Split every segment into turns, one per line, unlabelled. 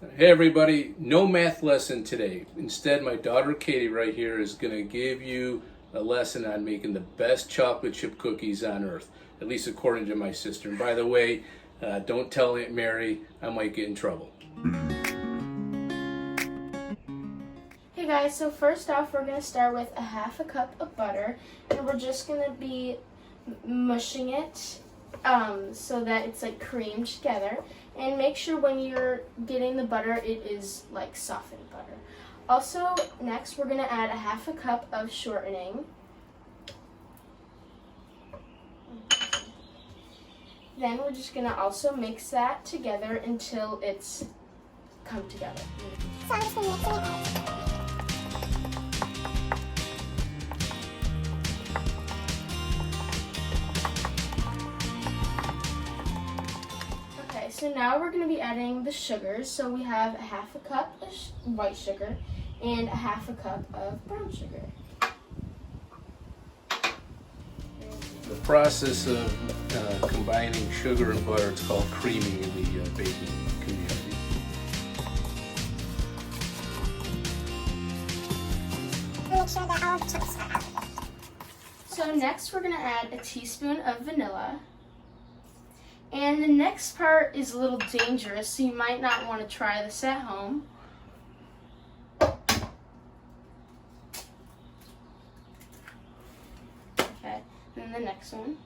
Hey everybody, no math lesson today. Instead, my daughter Katie right here is going to give you a lesson on making the best chocolate chip cookies on earth, at least according to my sister. And by the way, don't tell Aunt Mary, I might get in trouble.
Hey guys, so first off we're going to start with a half a cup of butter, and we're just going to be mushing it so that it's like creamed together. And make sure when you're getting the butter it is like softened butter. Also, next we're going to add a half a cup of shortening. Then we're just going to also mix that together until it's come together.
So I'm just going to mix it up.
So now we're going to be adding the sugars. So we have a half a cup of white sugar and a half a cup of brown sugar.
The process of combining sugar and butter, it's called creaming in the baking community.
Make sure that all the chunks are out.
So next we're going to add a teaspoon of vanilla. And the next part is a little dangerous, so you might not want to try this at home. Okay, and the next one.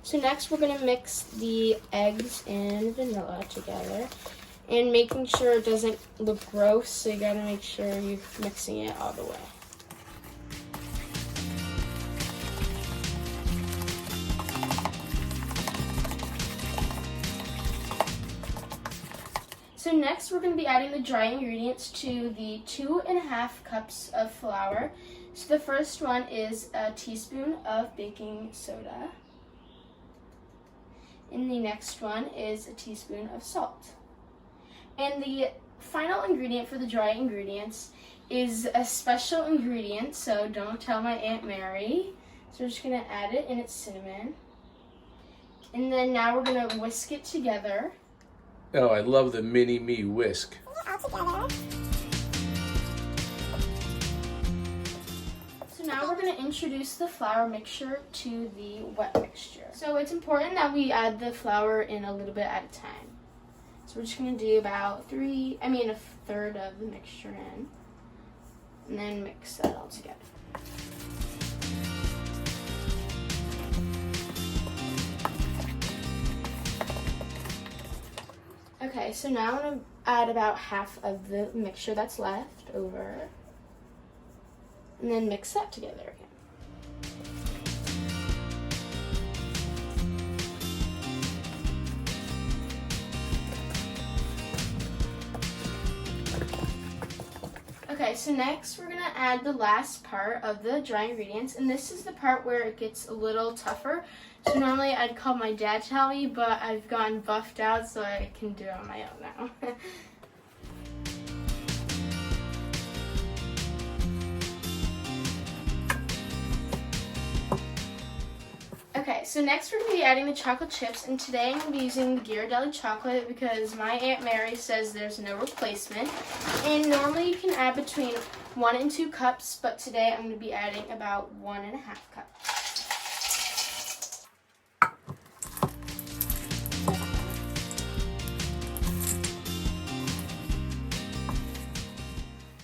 So next we're going to mix the eggs and vanilla together, and making sure it doesn't look gross, so you got to make sure you're mixing it all the way. So next we're going to be adding the dry ingredients to the 2.5 cups of flour. So the first one is a teaspoon of baking soda. And the next one is a teaspoon of salt. And the final ingredient for the dry ingredients is a special ingredient, so don't tell my Aunt Mary. So we're just going to add it, and it's cinnamon. And then now we're going to whisk it together.
Oh, I love the mini-me whisk.
All together.
So now we're going to introduce the flour mixture to the wet mixture. So it's important that we add the flour in a little bit at a time. So we're just going to do about a third of the mixture in, and then mix that all together. Okay, so now I'm going to add about half of the mixture that's left over, and then mix that together again. Okay, so next we're going to add the last part of the dry ingredients, and this is the part where it gets a little tougher. So normally I'd call my dad to help me, but I've gotten buffed out so I can do it on my own now. Okay, so next we're going to be adding the chocolate chips, and today I'm going to be using the Ghirardelli chocolate because my Aunt Mary says there's no replacement. And normally you can add between 1 and 2 cups, but today I'm going to be adding about 1.5 cups.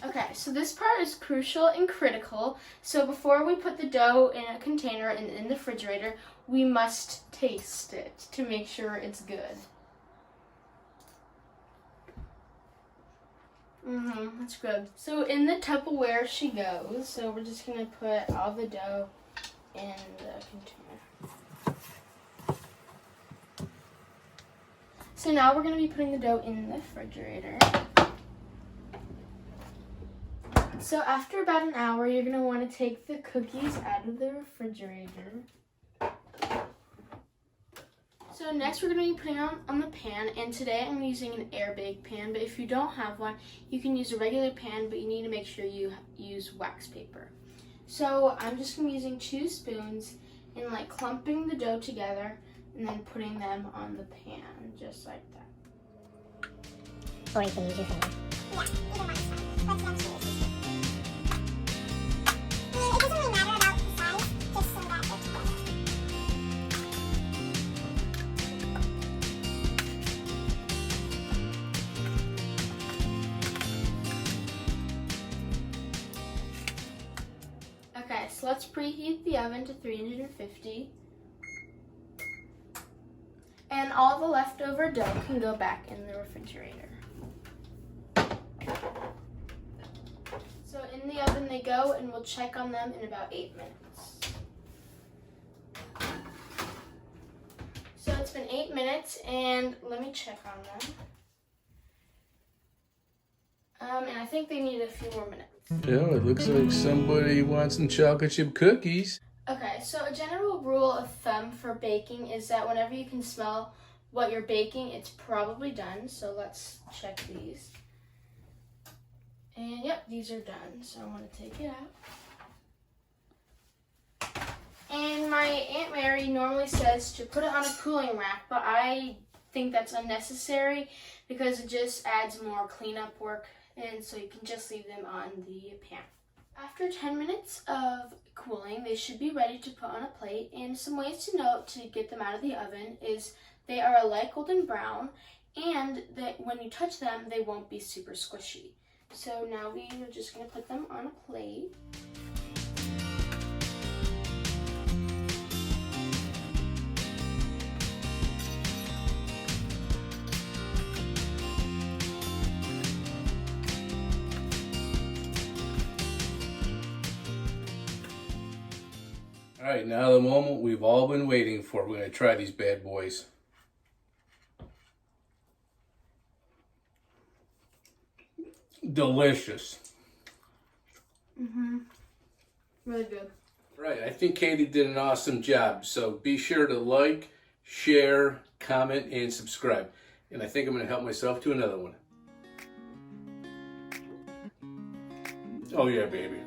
Okay, so this part is crucial and critical. So before we put the dough in a container and in the refrigerator, we must taste it to make sure it's good. That's good. So in the Tupperware she goes. So we're just going to put all the dough in the container. So now we're going to be putting the dough in the refrigerator. So after about an hour, you're going to want to take the cookies out of the refrigerator. So next we're going to be putting on the pan, and today I'm using an air bake pan, but if you don't have one, you can use a regular pan, but you need to make sure you use wax paper. So I'm just going to be using 2 spoons and like clumping the dough together. and then putting them on the pan, just like that.
Or you can use your finger. Yeah, either one's fine. Let's choose. It doesn't really matter about the size, just so that it's close.
Okay, so let's preheat the oven to 350. And all the leftover dough can go back in the refrigerator. So in the oven they go, and we'll check on them in about 8 minutes. So it's been 8 minutes, and let me check on them. And I think they need a few more minutes.
Yeah, it looks like somebody wants some chocolate chip cookies.
Okay, so a general rule of thumb for baking is that whenever you can smell what you're baking, it's probably done. So let's check these. And yep, these are done. So I'm going to take it out. And my Aunt Mary normally says to put it on a cooling rack, but I think that's unnecessary because it just adds more cleanup work. And so you can just leave them on the pan. After 10 minutes of cooling, they should be ready to put on a plate. And some ways to note to get them out of the oven is they are a light golden brown, and that when you touch them, they won't be super squishy. So now we are just going to put them on a plate.
All right, now the moment we've all been waiting for. We're going to try these bad boys. Delicious.
Really good.
Right, I think Katie did an awesome job. So be sure to like, share, comment, and subscribe. And I think I'm going to help myself to another one. Oh yeah, baby.